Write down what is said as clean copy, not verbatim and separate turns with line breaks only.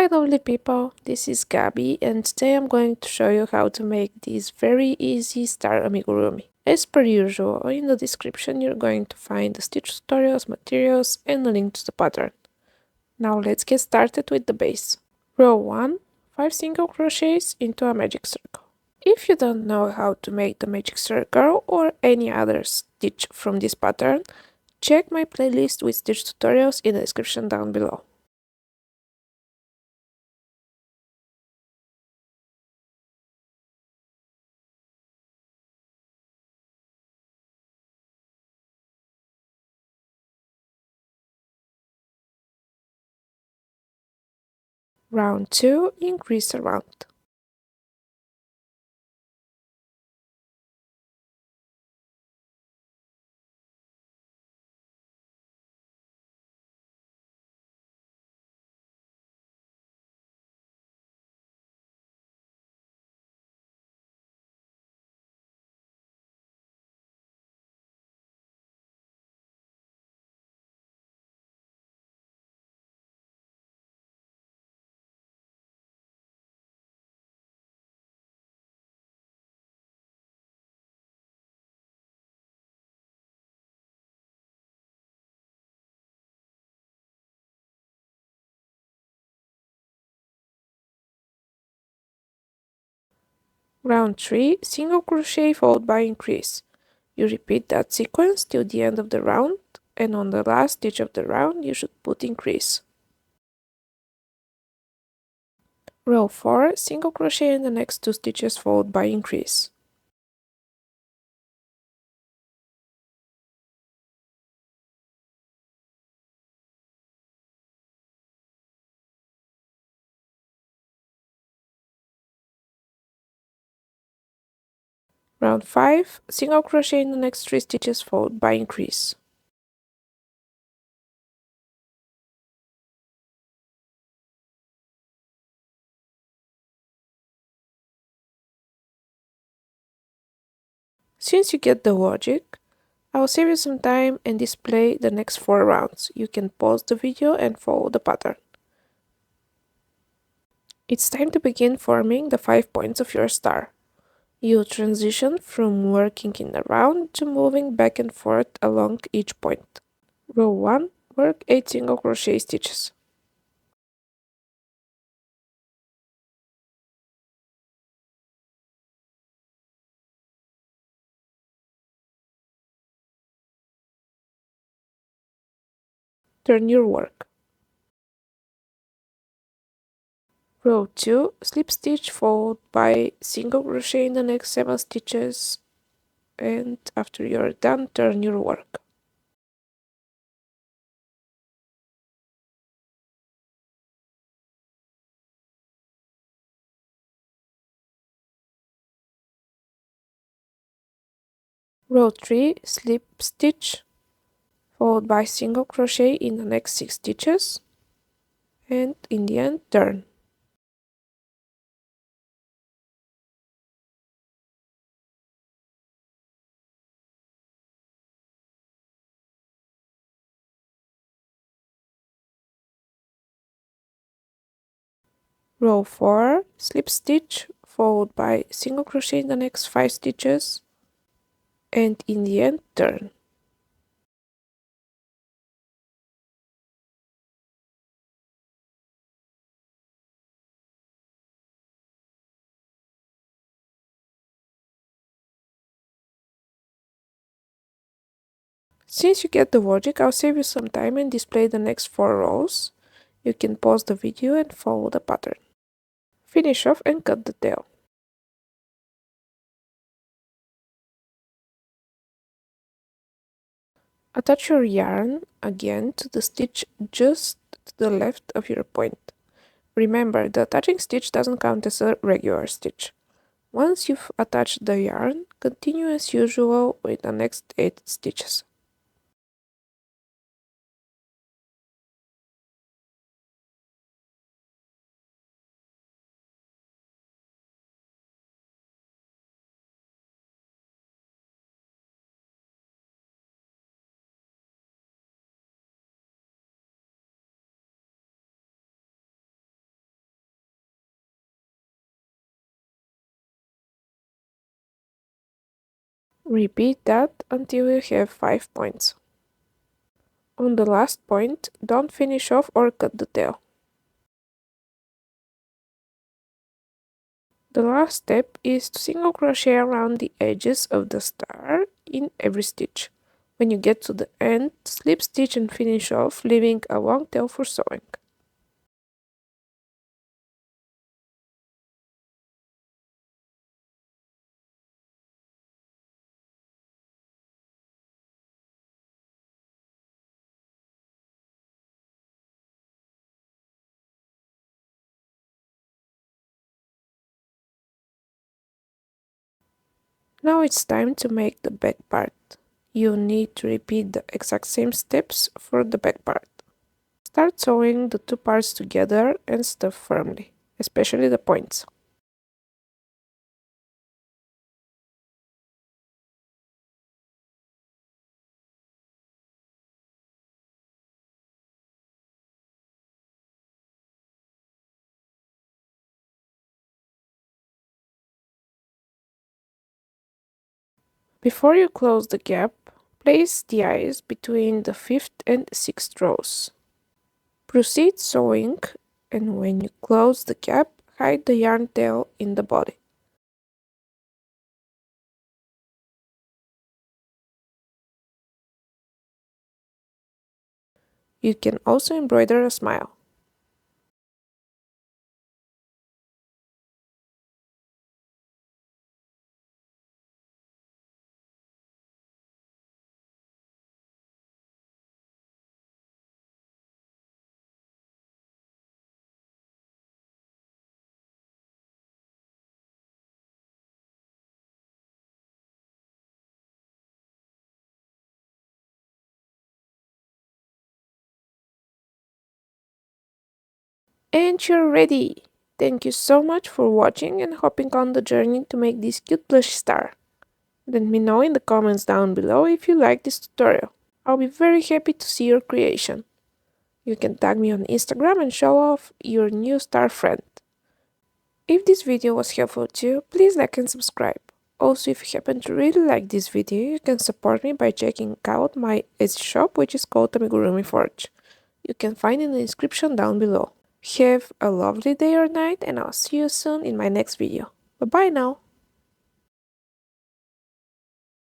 Hi lovely people, this is Gabi and today I'm going to show you how to make this very easy star amigurumi. As per usual, in the description you're going to find the stitch tutorials, materials and a link to the pattern. Now let's get started with the base. Row 1, 5 single crochets into a magic circle. If you don't know how to make the magic circle or any other stitch from this pattern, check my playlist with stitch tutorials in the description down below. Round 2, increase around. Round 3, single crochet followed by increase. You repeat that sequence till the end of the round, and on the last stitch of the round you should put increase. Row 4, single crochet in the next 2 stitches followed by increase. Round 5, single crochet in the next 3 stitches followed by increase. Since you get the logic, I'll save you some time and display the next 4 rounds. You can pause the video and follow the pattern. It's time to begin forming the 5 points of your star. You transition from working in a round to moving back and forth along each point. Row 1, work 8 single crochet stitches. Turn your work. Row 2, slip stitch followed by single crochet in the next 7 stitches, and after you're done, turn your work. Row 3, slip stitch followed by single crochet in the next 6 stitches, and in the end, turn. Row 4, slip stitch followed by single crochet in the next 5 stitches, and in the end, turn. Since you get the logic, I'll save you some time and display the next 4 rows. You can pause the video and follow the pattern. Finish off and cut the tail. Attach your yarn again to the stitch just to the left of your point. Remember, the attaching stitch doesn't count as a regular stitch. Once you've attached the yarn, continue as usual with the next 8 stitches. Repeat that until you have 5 points. On the last point, don't finish off or cut the tail. The last step is to single crochet around the edges of the star in every stitch. When you get to the end, slip stitch and finish off, leaving a long tail for sewing. Now it's time to make the back part. You need to repeat the exact same steps for the back part. Start sewing the two parts together and stuff firmly, especially the points. Before you close the gap, place the eyes between the 5th and 6th rows. Proceed sewing, and when you close the gap, hide the yarn tail in the body. You can also embroider a smile. And you're ready! Thank you so much for watching and hopping on the journey to make this cute plush star. Let me know in the comments down below if you like this tutorial. I'll be very happy to see your creation. You can tag me on Instagram and show off your new star friend. If this video was helpful to you, please like and subscribe. Also, if you happen to really like this video, you can support me by checking out my Etsy shop, which is called Amigurumi Forge. You can find it in the description down below. Have a lovely day or night, and I'll see you soon in my next video. Bye bye now!